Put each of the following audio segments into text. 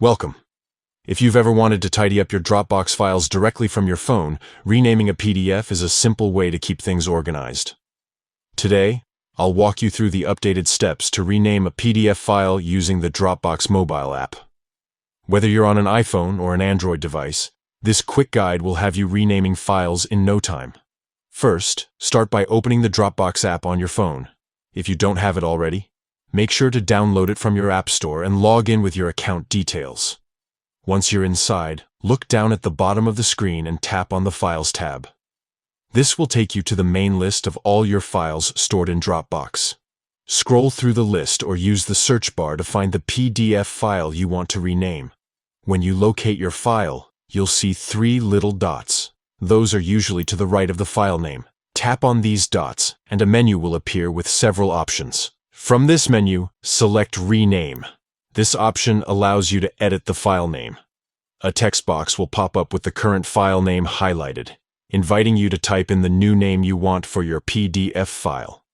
Welcome. If you've ever wanted to tidy up your Dropbox files directly from your phone, renaming a PDF is a simple way to keep things organized. Today, I'll walk you through the updated steps to rename a PDF file using the Dropbox mobile app. Whether you're on an iPhone or an Android device, this quick guide will have you renaming files in no time. First, start by opening the Dropbox app on your phone. If you don't have it already, make sure to download it from your App Store and log in with your account details. Once you're inside, look down at the bottom of the screen and tap on the Files tab. This will take you to the main list of all your files stored in Dropbox. Scroll through the list or use the search bar to find the PDF file you want to rename. When you locate your file, you'll see three little dots. Those are usually to the right of the file name. Tap on these dots, and a menu will appear with several options. From this menu, select Rename. This option allows you to edit the file name. A text box will pop up with the current file name highlighted, inviting you to type in the new name you want for your PDF file.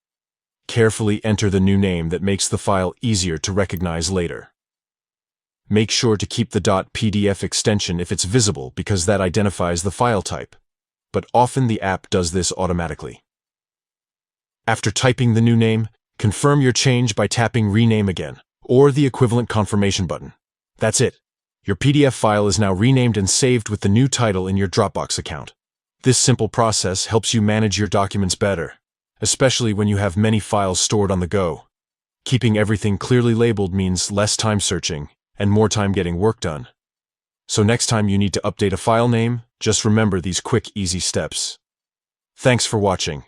Carefully enter the new name that makes the file easier to recognize later. Make sure to keep the .pdf extension if it's visible because that identifies the file type, but often the app does this automatically. After typing the new name, confirm your change by tapping Rename again, or the equivalent confirmation button. That's it. Your PDF file is now renamed and saved with the new title in your Dropbox account. This simple process helps you manage your documents better, especially when you have many files stored on the go. Keeping everything clearly labeled means less time searching and more time getting work done. So next time you need to update a file name, just remember these quick, easy steps. Thanks for watching.